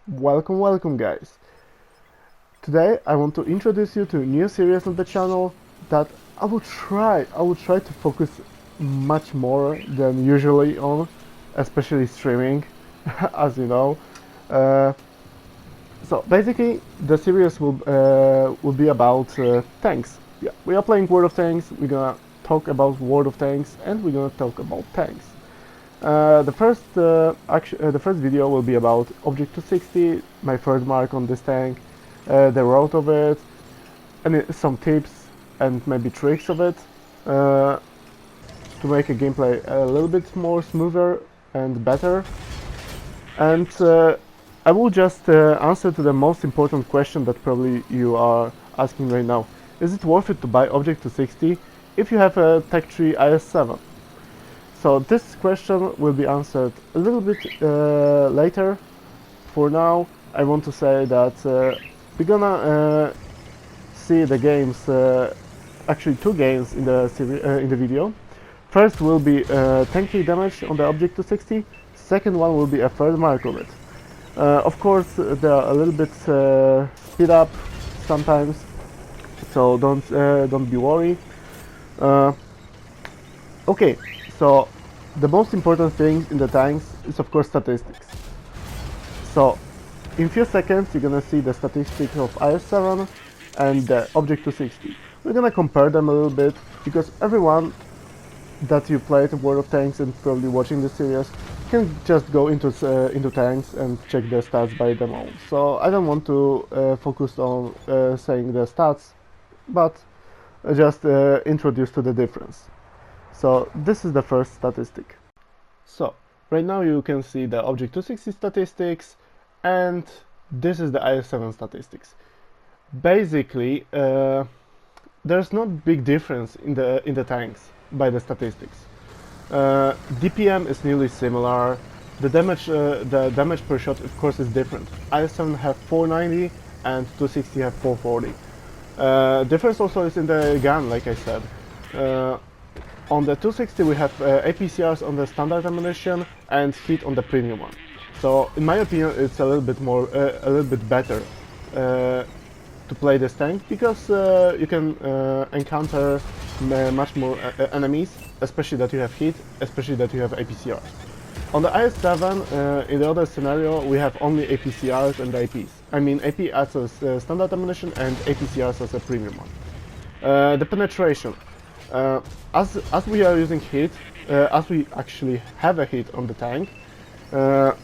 Welcome guys. Today I want to introduce you to a new series on the channel that I will try to focus much more than usually on, especially streaming, as you know. Uh, so basically the series will be about tanks. Yeah, we are playing World of Tanks, we're gonna talk about World of Tanks and we're gonna talk about tanks. The first video will be about Object 260, my first mark on this tank, the route of it, and some tips and maybe tricks of it uh, to make a gameplay a little bit more smoother and better. And I will just answer to the most important question that probably you are asking right now. Is it worth it to buy Object 260 if you have a Tech Tree IS-7? So this question will be answered a little bit later. For now, I want to say that we're gonna see the games, actually two games in the video. First will be tank kill damage on the Object 260. Second one will be a third mark of it. Of course, they are a little bit speed up sometimes, so don't be worried. Okay, so the most important thing in the tanks is of course statistics. So in few seconds you're gonna see the statistics of IS-7 and the Object 260. We're gonna compare them a little bit because everyone that you played World of Tanks and probably watching this series can just go into tanks and check the stats by them own. So I don't want to focus on saying the stats, but just introduce to the difference. So this is the first statistic. So right now you can see the Object 260 statistics and this is the IS-7 statistics. Basically, there's not big difference in the tanks by the statistics. DPM is nearly similar. The damage per shot, of course, is different. IS-7 have 490 and 260 have 440. Difference also is in the gun, like I said. On the 260 we have APCRs on the standard ammunition and hit on the premium one. So in my opinion it's a little bit better to play this tank because you can encounter much more enemies, especially that you have hit, especially that you have APCRs. On the IS-7, in the other scenario, we have only APCRs and APs. I mean AP as a standard ammunition and APCRs as a premium one. The penetration. As we are using hit, as we actually have a hit on the tank, the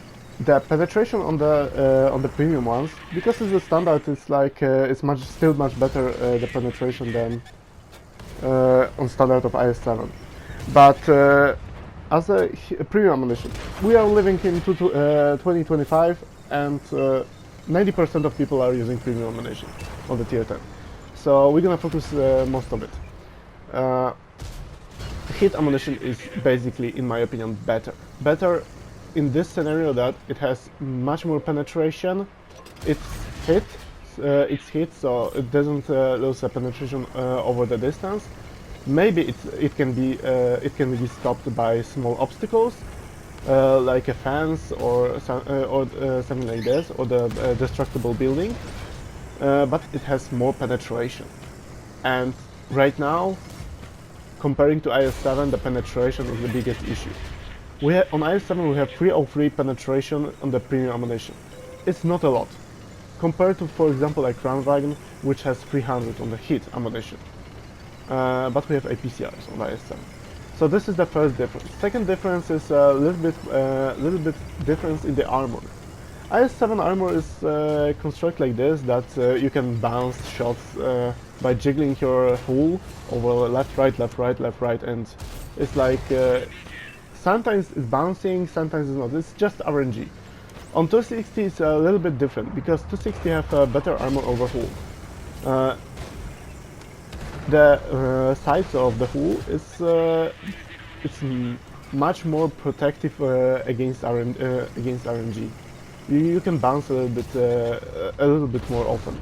penetration on the premium ones, because it's a standard, it's like it's still much better the penetration than on standard of IS-7. But as a premium ammunition, we are living in 2025 and 90% of people are using premium ammunition on the tier 10. So we're gonna focus most of it. Hit ammunition is basically, in my opinion, better in this scenario that it has much more penetration. It's hit, so it doesn't lose a penetration over the distance. Maybe it can be stopped by small obstacles like a fence or something like this, or the destructible building, but it has more penetration. And right now, comparing to IS-7, the penetration is the biggest issue. On IS-7 we have 303 penetration on the premium ammunition. It's not a lot, compared to, for example, like Kranwagen, which has 300 on the hit ammunition. But we have APCRs on IS-7. So this is the first difference. Second difference is a little bit difference in the armor. IS-7 armor is constructed like this, that you can bounce shots by jiggling your hull over left, right, and it's like sometimes it's bouncing, sometimes it's not. It's just RNG. On 260 it's a little bit different because 260 have better armor over hull. The sides of the hull is it's much more protective against RNG. You can bounce a little bit more often.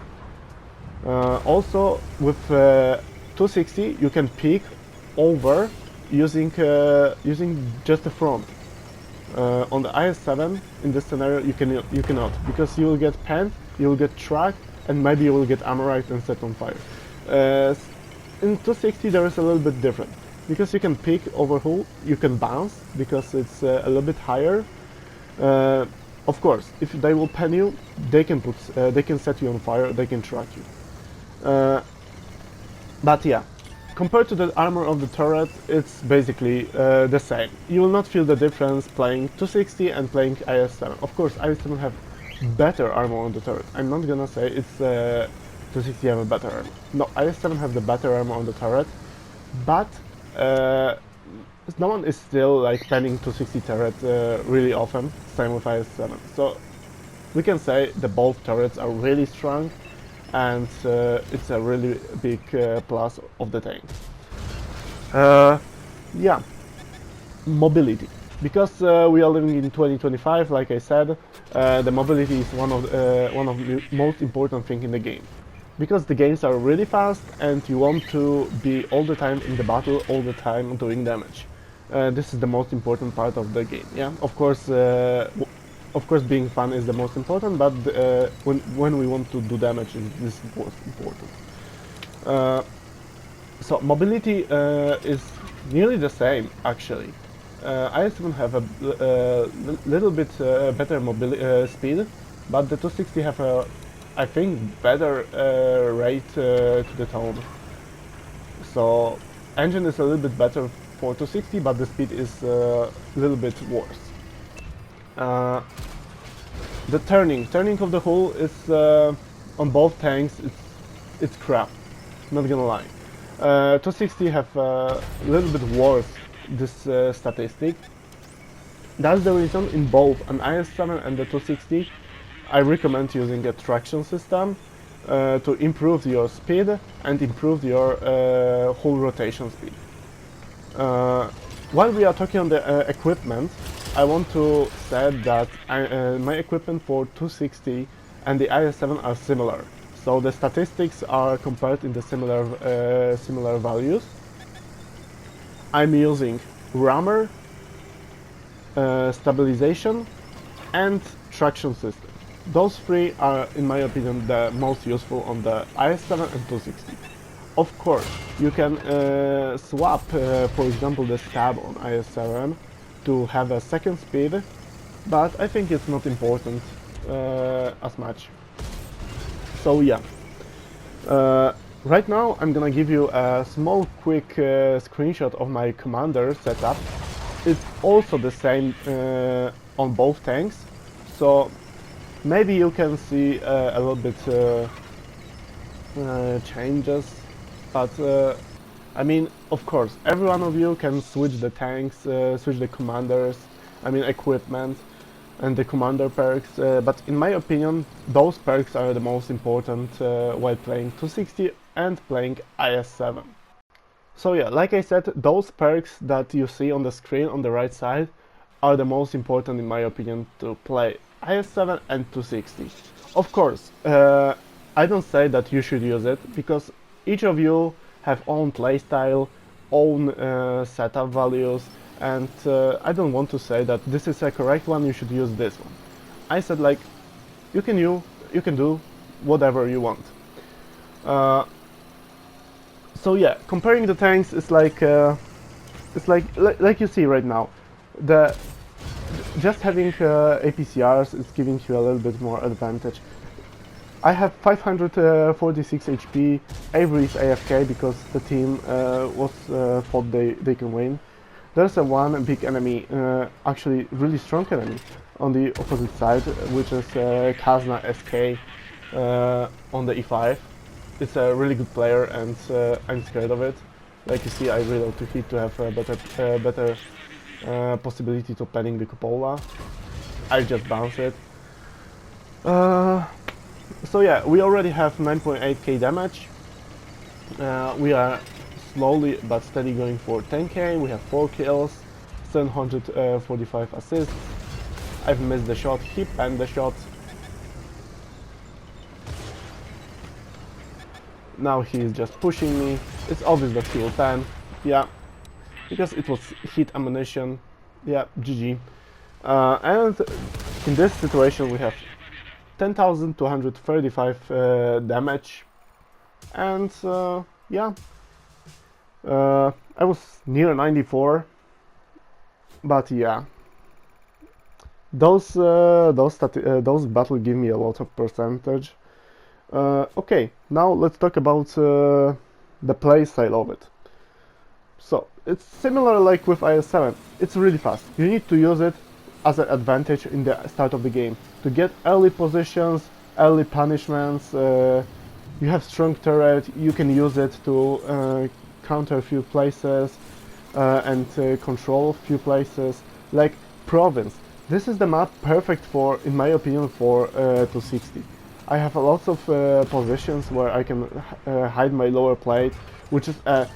Also, with 260, you can peek over using just the front. On the IS-7, in this scenario, you cannot, because you will get panned, you will get tracked, and maybe you will get armorized and set on fire. In 260 there is a little bit different, because you can pick overhaul, you can bounce, because it's a little bit higher. Of course, if they will pan you, they can set you on fire, they can track you. But yeah, compared to the armor of the turret, it's basically the same. You will not feel the difference playing 260 and playing IS-7. Of course, IS-7 have better armor on the turret. I'm not gonna say it's 260 have a better armor. No, IS-7 have the better armor on the turret, but no one is still like panning 260 turret really often. Same with IS-7. So we can say that both turrets are really strong, and it's a really big plus of the tank. Yeah, mobility. Because we are living in 2025, like I said, the mobility is one of the most important thing in the game. Because the games are really fast, and you want to be all the time in the battle, all the time doing damage. This is the most important part of the game. Yeah, of course, being fun is the most important, but when we want to do damage, this is most important. So mobility is nearly the same, actually. IS-7 have a little bit better speed, but the 260 have a, I think, better rate to the tone. So engine is a little bit better for 260, but the speed is a little bit worse. The turning of the hull is on both tanks. It's crap. Not gonna lie. 260 have a little bit worse this statistic. That's the reason in both an IS-7 and the 260 I recommend using a traction system to improve your speed and improve your hull rotation speed. While we are talking on the equipment, I want to say that my equipment for 260 and the IS-7 are similar. So the statistics are compared in the similar values. I'm using rammer, stabilization, and traction system. Those three are, in my opinion, the most useful on the IS-7 and 260. Of course, you can swap, for example, the stab on IS-7 to have a second speed, but I think it's not important as much. So yeah, right now I'm gonna give you a small quick screenshot of my commander setup. It's also the same on both tanks, so maybe you can see a little bit changes, but I mean, of course, every one of you can switch the tanks, switch the commanders, I mean equipment, and the commander perks, but in my opinion, those perks are the most important while playing 260 and playing IS-7. So yeah, like I said, those perks that you see on the screen on the right side are the most important in my opinion to play IS-7 and 260. Of course, I don't say that you should use it, because each of you have own playstyle, own setup values, and I don't want to say that this is a correct one, you should use this one. I said like, you can do whatever you want. So yeah, comparing the tanks is like you see right now. Just having APCRs is giving you a little bit more advantage. I have 546 HP, Avery is AFK because the team thought they can win. There's a one big enemy, actually really strong enemy, on the opposite side, which is Kazna SK on the E5. It's a really good player, and I'm scared of it. Like you see, I reload to hit to have a better possibility to panning the cupola. I just bounce it. So yeah, we already have 9.8k damage. We are slowly but steady going for 10k. We have 4 kills, 745 assists. I've missed the shot, he panned the shot. Now he is just pushing me. It's obvious that he will pan. Yeah, because it was hit ammunition. Yeah, GG. And in this situation we have 10,235 damage, and yeah, I was near 94, but yeah, those battle give me a lot of percentage. Okay, now let's talk about the play style of it. So it's similar like with IS-7. It's really fast. You need to use it as an advantage in the start of the game to get early positions, early punishments. You have strong turret. You can use it to counter a few places and control a few places. Like Province. This is the map perfect for, in my opinion, for 260. I have a lot of positions where I can hide my lower plate, which is a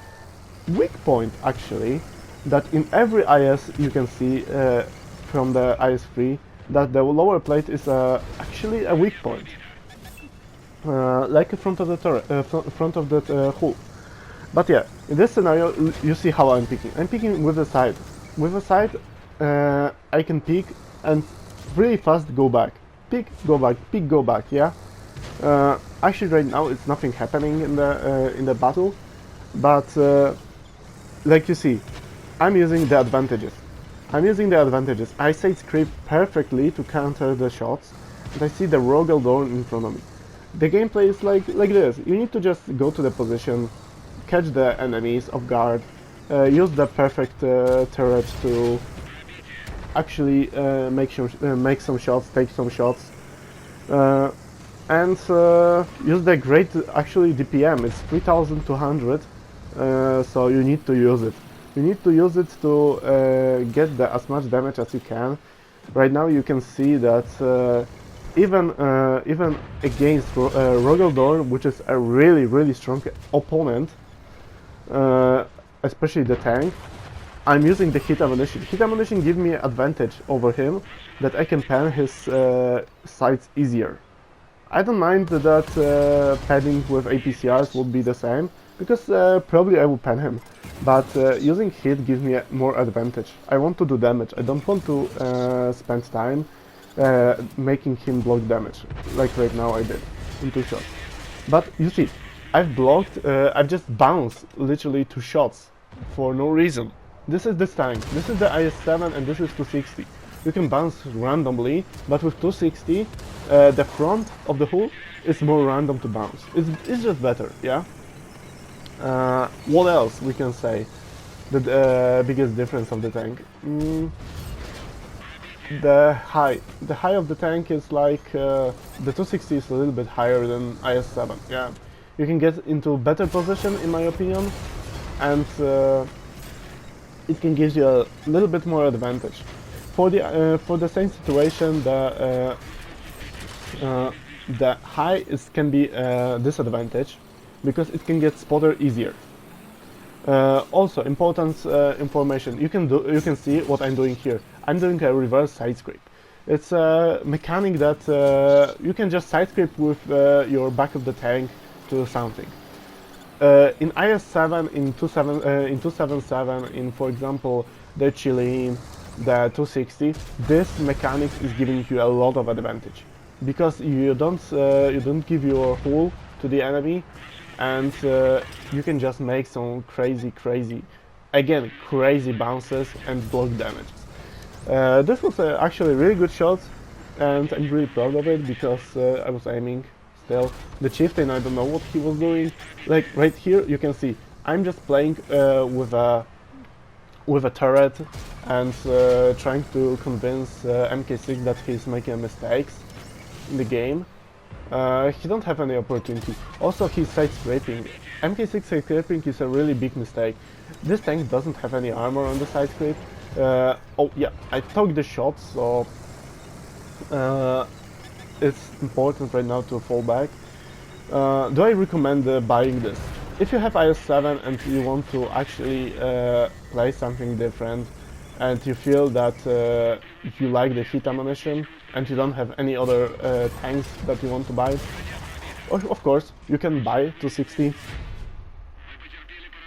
weak point actually, that in every IS you can see from the IS-3 that the lower plate is actually a weak point, like in front of the turret, front of the hull. But yeah, in this scenario you see how I'm picking. I'm picking with the side. With the side I can pick and really fast go back. Pick, go back, pick, go back, yeah? Actually right now it's nothing happening in the battle, but like you see, I'm using the advantages. I side script perfectly to counter the shots, and I see the Rogel door in front of me. The gameplay is like this. You need to just go to the position, catch the enemies off guard, use the perfect turret to actually make some shots, take some shots, and use the great actually DPM. It's 3200. So you need to use it. You need to use it to get as much damage as you can. Right now you can see that even against Rogeldor, which is a really strong opponent, especially the tank, I'm using the hit ammunition. Hit ammunition gives me advantage over him, that I can pan his sights easier. I don't mind that padding with APCRs would be the same, because probably I will pen him, but using hit gives me more advantage. I want to do damage. I don't want to spend time making him block damage, like right now I did in 2 shots. But you see, I've blocked, I've just bounced literally 2 shots for no reason. This is this tank, this is the IS-7 and this is 260. You can bounce randomly, but with 260, the front of the hull is more random to bounce. It's just better, yeah? What else we can say? The biggest difference of the tank? The height of the tank is like the 260 is a little bit higher than IS-7. Yeah, you can get into better position in my opinion, and it can give you a little bit more advantage. For the same situation, the high can be a disadvantage because it can get spotted easier. Also, important information. You can see what I'm doing here. I'm doing a reverse side scrape. It's a mechanic that you can just side scrape with your back of the tank to something. In IS-7, in 277, in for example the Chile, the 260, this mechanic is giving you a lot of advantage because you don't give your hull to the enemy, and you can just make some crazy bounces and block damages. This was actually a really good shot, and I'm really proud of it because I was aiming still. The chieftain, I don't know what he was doing. Like right here, you can see I'm just playing with a turret and trying to convince MK6 that he's making mistakes in the game. He don't have any opportunity. Also, he's side scraping. MK6 side scraping is a really big mistake. This tank doesn't have any armor on the side scrape. Oh yeah, I took the shot, so it's important right now to fall back. Do I recommend buying this? If you have IS-7 and you want to actually play something different, and you feel that you like the hit ammunition and you don't have any other tanks that you want to buy, of course you can buy 260.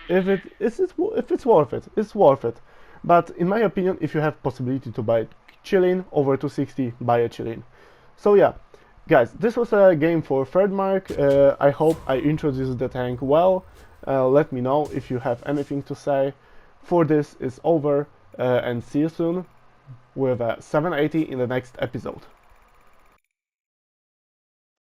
If it's worth it, it's worth it. But in my opinion, if you have possibility to buy it, chilling, over 260 by a chilling. So yeah, guys, this was a game for third mark. I hope I introduced the tank well. Let me know if you have anything to say. For this is over, and see you soon with a 780 in the next episode.